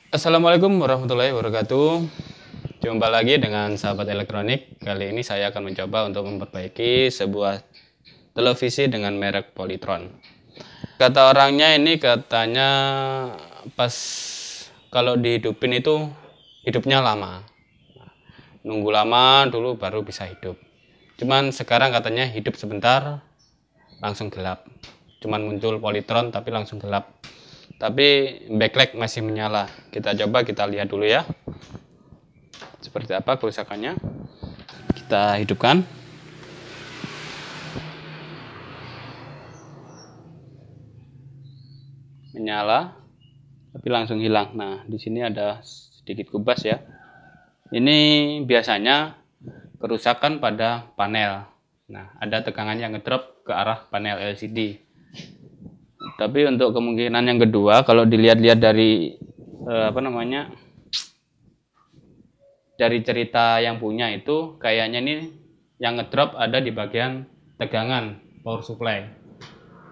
Assalamualaikum warahmatullahi wabarakatuh. Jumpa lagi dengan sahabat elektronik. Kali ini saya akan mencoba untuk memperbaiki sebuah televisi dengan merek Polytron. Kata orangnya ini katanya pas kalau dihidupin itu hidupnya lama. Nunggu lama dulu baru bisa hidup. Cuman sekarang katanya hidup sebentar langsung gelap. Cuman muncul Polytron tapi langsung gelap. Tapi backlight masih menyala. Kita coba kita lihat dulu ya. Seperti apa kerusakannya. Kita hidupkan. Menyala tapi langsung hilang. Nah, di sini ada sedikit kubas ya. Ini biasanya kerusakan pada panel. Nah, ada tegangan yang ngedrop ke arah panel LCD. Tapi untuk kemungkinan yang kedua, kalau dilihat-lihat dari dari cerita yang punya itu, kayaknya ini yang ngedrop ada di bagian tegangan power supply.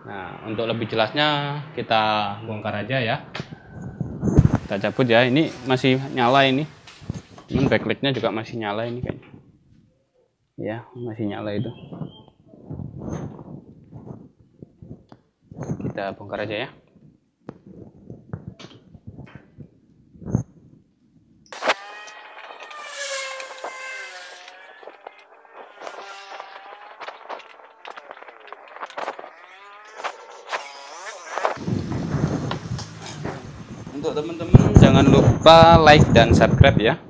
Nah, untuk lebih jelasnya kita bongkar aja ya. Kita cabut ya. Ini masih nyala ini. Cuman backlightnya juga masih nyala ini kayaknya. Ya, masih nyala itu. Kita bongkar aja ya. Untuk teman-teman jangan lupa like dan subscribe ya.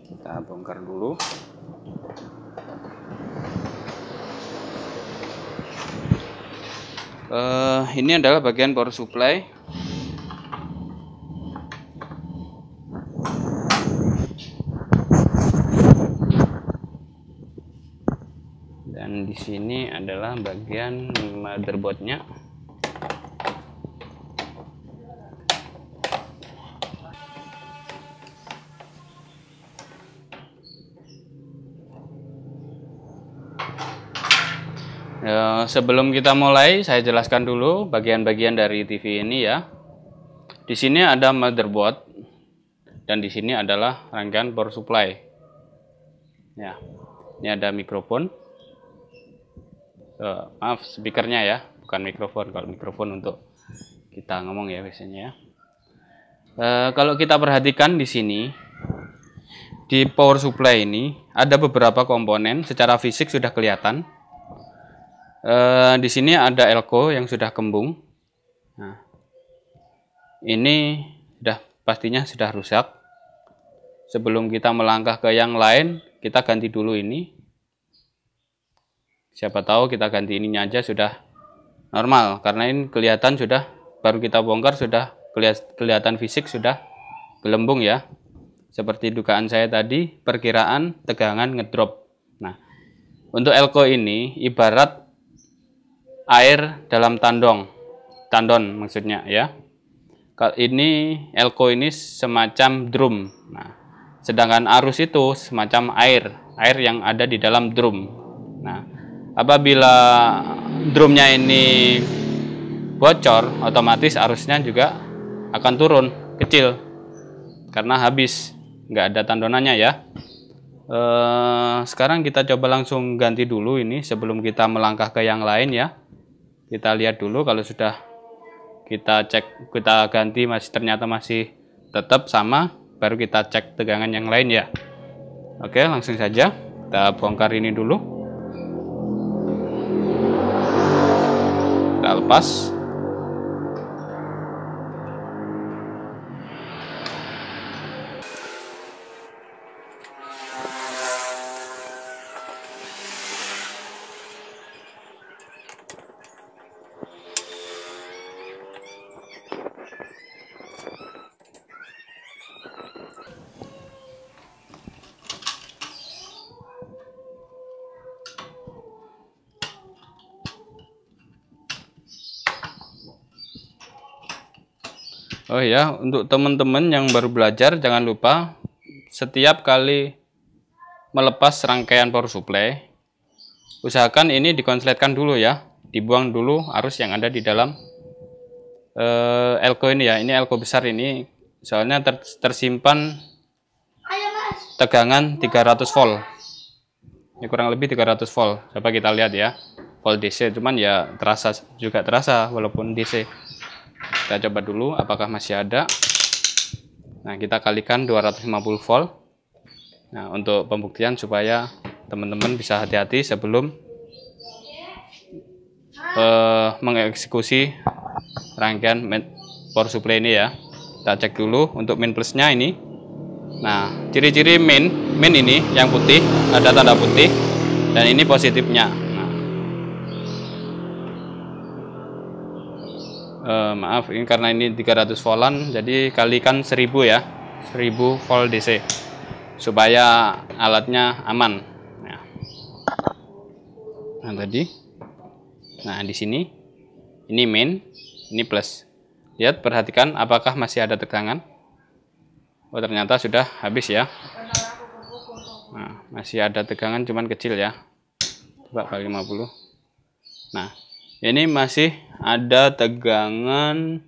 Kita bongkar dulu. Ini adalah bagian power supply. Dan di sini adalah bagian motherboardnya. Sebelum kita mulai, saya jelaskan dulu bagian-bagian dari TV ini ya. Di sini ada motherboard dan di sini adalah rangkaian power supply. Ya, ini ada mikrofon. Maaf, speakernya ya, bukan mikrofon. Kalau mikrofon untuk kita ngomong ya biasanya ya. Kalau kita perhatikan di sini, di power supply ini ada beberapa komponen. Secara fisik sudah kelihatan. Di sini ada elko yang sudah kembung. Nah, ini pastinya sudah rusak. Sebelum kita melangkah ke yang lain, kita ganti dulu ini. Siapa tahu kita ganti ininya aja sudah normal, karena ini kelihatan sudah, baru kita bongkar sudah kelihatan fisik sudah gelembung ya. Seperti dugaan saya tadi, perkiraan tegangan ngedrop. Nah, untuk elko ini ibarat air dalam tandon maksudnya ya. Ini elko ini semacam drum. Nah, sedangkan arus itu semacam air yang ada di dalam drum. Nah, apabila drumnya ini bocor, otomatis arusnya juga akan turun kecil karena habis, nggak ada tandonannya ya. Sekarang kita coba langsung ganti dulu ini sebelum kita melangkah ke yang lain ya. Kita lihat dulu, kalau sudah kita cek, kita ganti ternyata masih tetap sama, baru kita cek tegangan yang lain ya. Oke, langsung saja kita bongkar ini dulu. Kita lepas. Oh ya, untuk teman-teman yang baru belajar, jangan lupa setiap kali melepas rangkaian power supply, usahakan ini dikonsletkan dulu ya. dibuang dulu arus yang ada di dalam elko ini ya. Ini elko besar ini, soalnya tersimpan tegangan 300 volt. Ini kurang lebih 300 volt. Coba kita lihat ya, volt DC, cuman ya juga terasa walaupun DC. Kita coba dulu apakah masih ada. Nah, kita kalikan 250 volt. Nah, untuk pembuktian supaya teman-teman bisa hati-hati sebelum mengeksekusi rangkaian power supply ini ya. Kita cek dulu untuk main plusnya ini. Nah, ciri-ciri main ini yang putih, ada tanda putih, dan ini positifnya. Nah, maaf, ini karena ini 300 voltan, jadi kalikan 1000 ya, 1000 volt DC, supaya alatnya aman. Nah tadi, nah di sini, ini main, ini plus. Lihat, perhatikan apakah masih ada tegangan. Oh, ternyata sudah habis ya. Nah, masih ada tegangan, cuman kecil ya. Coba kali 50. Nah, ini masih ada tegangan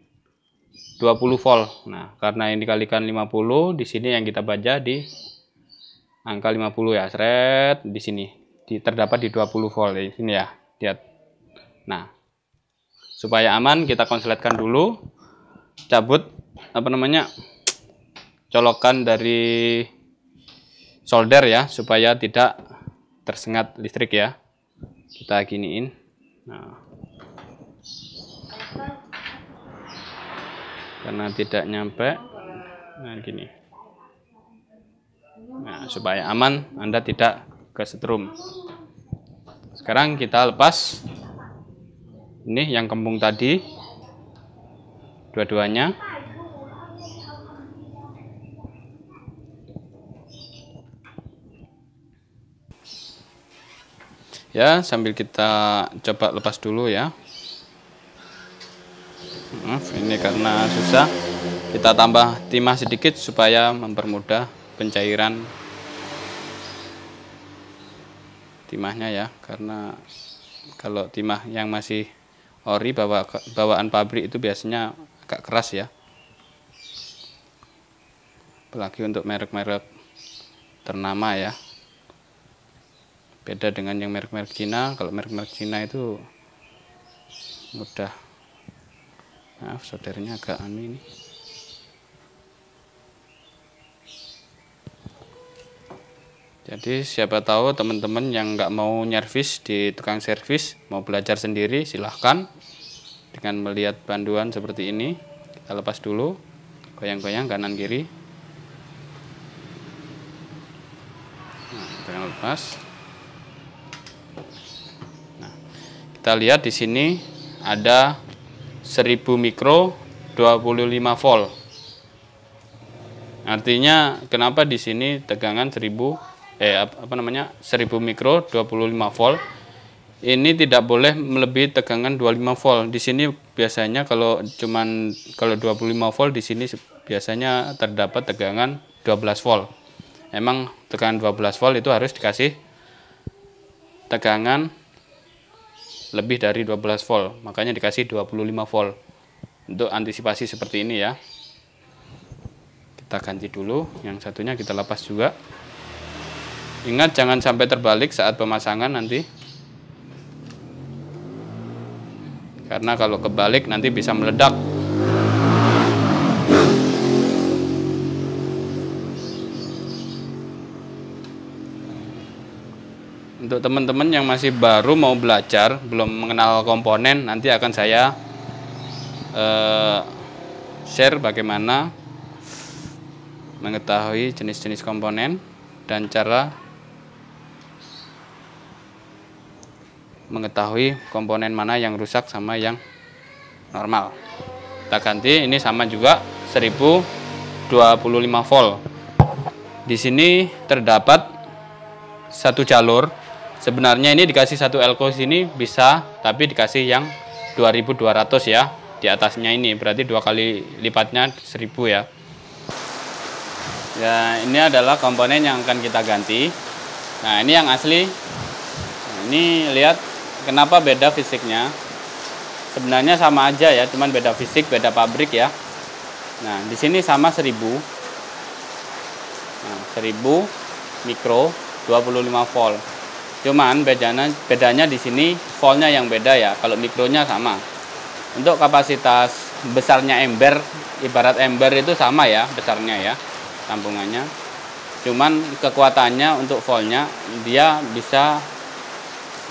20 volt. Nah, karena ini dikalikan 50, di sini yang kita baca di angka 50 ya. Seret di sini. Terdapat di 20 volt di sini ya. Lihat. Nah, supaya aman kita konsletkan dulu. Cabut colokan dari solder ya, supaya tidak tersengat listrik ya. Kita giniin. Nah, karena tidak nyampe, nah gini. Nah, supaya aman, Anda tidak kesetrum. Sekarang kita lepas ini yang kembung tadi, dua-duanya. Ya, sambil kita coba lepas dulu ya. Maaf, ini karena susah. Kita tambah timah sedikit supaya mempermudah pencairan timahnya ya. Karena kalau timah yang masih ori bawaan pabrik itu biasanya agak keras ya. Apalagi untuk merek-merek ternama ya. Beda dengan yang merek-merek Cina. Kalau merek-merek Cina itu mudah. Maaf, soldernya agak aneh ini. Jadi siapa tahu teman-teman yang nggak mau nyervis di tukang servis, mau belajar sendiri, silahkan. Dengan melihat panduan seperti ini, kita lepas dulu, goyang-goyang kanan kiri. Nah, kita lepas. Kita lihat di sini ada 1000 mikro 25 volt. Artinya kenapa di sini tegangan 1000 mikro 25 volt. Ini tidak boleh melebihi tegangan 25 volt. Di sini biasanya kalau 25 volt di sini biasanya terdapat tegangan 12 volt. Emang tegangan 12 volt itu harus dikasih tegangan lebih dari 12 volt, makanya dikasih 25 volt untuk antisipasi seperti ini ya. Kita ganti dulu, yang satunya kita lepas juga. Ingat jangan sampai terbalik saat pemasangan nanti, karena kalau kebalik nanti bisa meledak. Untuk teman-teman yang masih baru mau belajar, belum mengenal komponen, nanti akan saya share bagaimana mengetahui jenis-jenis komponen dan cara mengetahui komponen mana yang rusak sama yang normal. Kita ganti, ini sama juga 1025 volt. Di sini terdapat satu jalur. Sebenarnya ini dikasih satu elko sini bisa, tapi dikasih yang 2200 ya di atasnya ini, berarti 2 kali lipatnya 1000 ya. Ya, ini adalah komponen yang akan kita ganti. Nah, ini yang asli. Nah, ini lihat Kenapa beda fisiknya? Sebenarnya sama aja ya, cuman beda fisik, beda pabrik ya. Nah, di sini sama 1000. Nah, 1000 mikro 25 volt. Cuman bedanya di sini voltnya yang beda ya. Kalau mikronya sama. Untuk kapasitas besarnya ember, ibarat ember itu sama ya besarnya ya, tampungannya. Cuman kekuatannya untuk voltnya dia bisa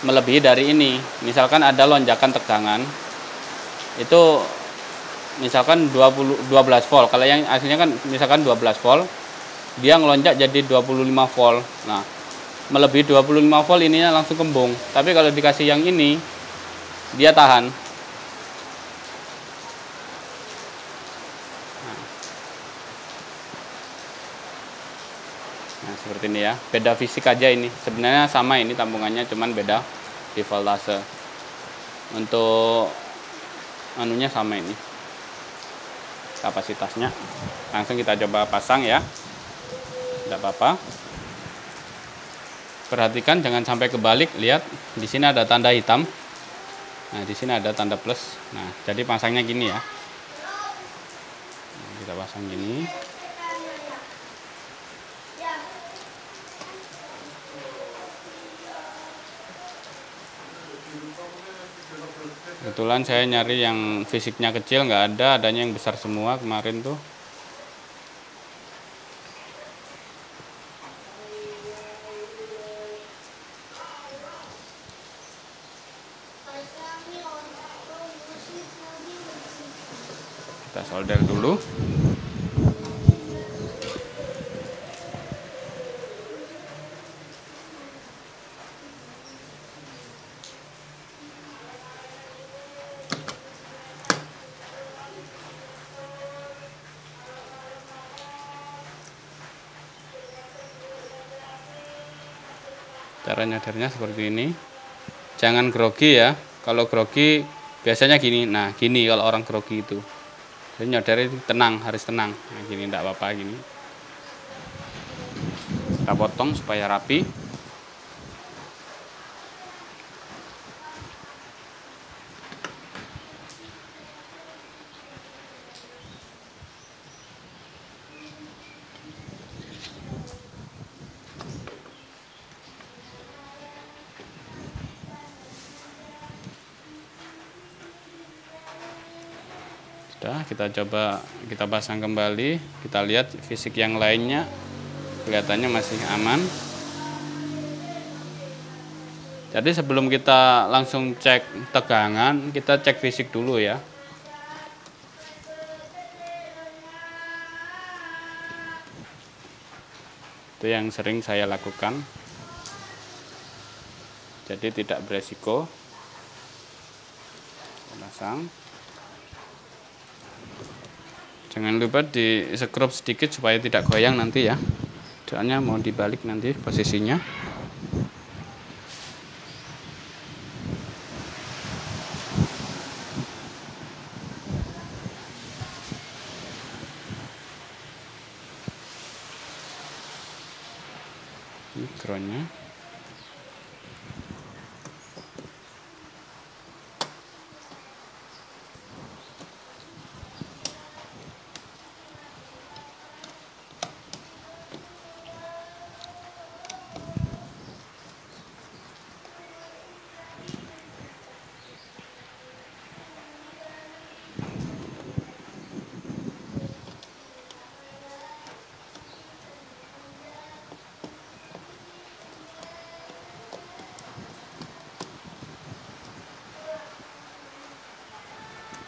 melebihi dari ini. Misalkan ada lonjakan tegangan, itu misalkan 12 volt. Kalau yang aslinya kan misalkan 12 volt, dia ngelonjak jadi 25 volt. Nah, melebihi 25 volt ininya langsung kembung. Tapi kalau dikasih yang ini, dia tahan. Nah, seperti ini ya. Beda fisik aja ini. Sebenarnya sama ini tampungannya, cuman beda di voltase. Untuk anunya sama ini. Kapasitasnya. Langsung kita coba pasang ya. Tidak apa-apa. Perhatikan jangan sampai kebalik. Lihat di sini ada tanda hitam. Nah, di sini ada tanda plus. Nah, jadi pasangnya gini ya. Nah, kita pasang gini. Kebetulan saya nyari yang fisiknya kecil, nggak ada, adanya yang besar semua kemarin tuh. Kita solder dulu. Cara nyadarnya seperti ini. Jangan grogi ya. Kalau grogi biasanya gini. Nah, gini kalau orang grogi itu. Jadi nyadarnya tenang, harus tenang. Nah, gini enggak apa-apa gini. Kita potong supaya rapi. Sudah, kita coba kita pasang kembali. Kita lihat fisik yang lainnya. Kelihatannya masih aman. Jadi sebelum kita langsung cek tegangan, kita cek fisik dulu ya. Itu yang sering saya lakukan. Jadi tidak beresiko. Pasang. Jangan lupa di scrub sedikit supaya tidak goyang nanti ya. Soalnya mau dibalik nanti posisinya. Mikronya.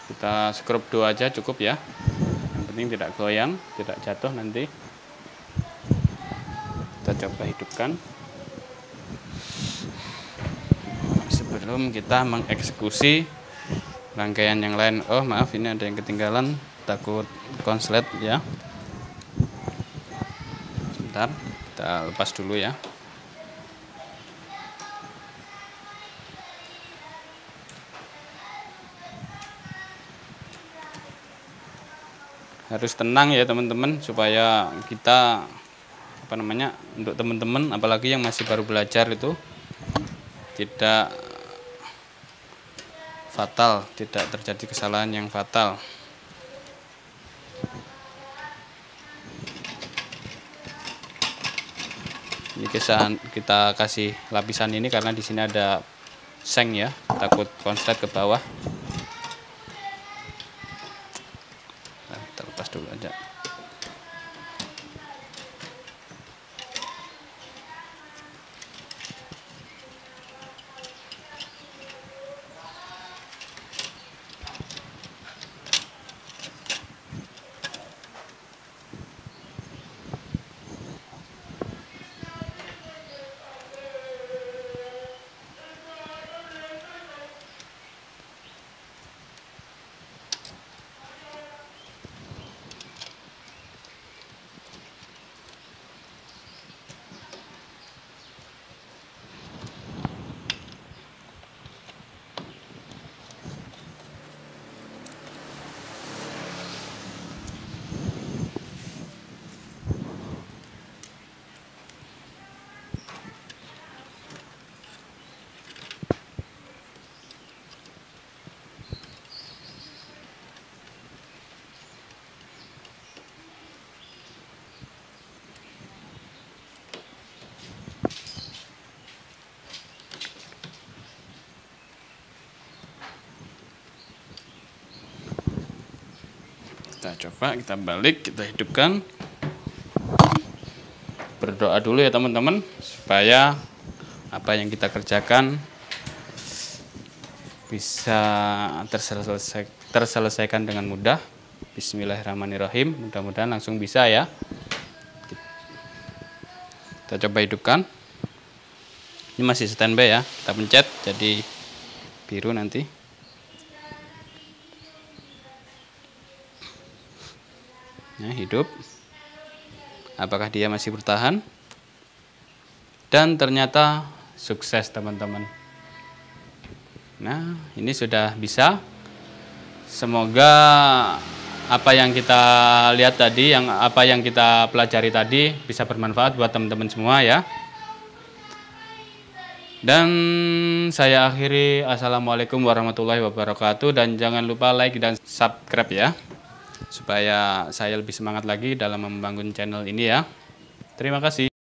Kita scrub dua aja cukup ya. Yang penting tidak goyang, tidak jatuh nanti. Kita coba hidupkan. Sebelum kita mengeksekusi rangkaian yang lain. Oh maaf, ini ada yang ketinggalan. Takut konslet ya. Sebentar, kita lepas dulu ya. Harus tenang ya teman-teman, supaya kita untuk teman-teman apalagi yang masih baru belajar itu tidak fatal, tidak terjadi kesalahan yang fatal. Ini kita kasih lapisan ini karena di sini ada seng ya, takut konslet ke bawah. Nah, terlepas dulu aja. Kita coba, kita balik, kita hidupkan. Berdoa dulu ya teman-teman, supaya apa yang kita kerjakan bisa terselesaikan dengan mudah. Bismillahirrahmanirrahim, mudah-mudahan langsung bisa ya. Kita coba hidupkan. Ini masih standby ya, kita pencet jadi biru nanti. Nah, hidup. Apakah dia masih bertahan? Dan ternyata sukses teman-teman. Nah, ini sudah bisa. Semoga apa yang kita lihat tadi, apa yang kita pelajari tadi bisa bermanfaat buat teman-teman semua ya. Dan saya akhiri, assalamualaikum warahmatullahi wabarakatuh, dan jangan lupa like dan subscribe ya, supaya saya lebih semangat lagi dalam membangun channel ini ya. Terima kasih.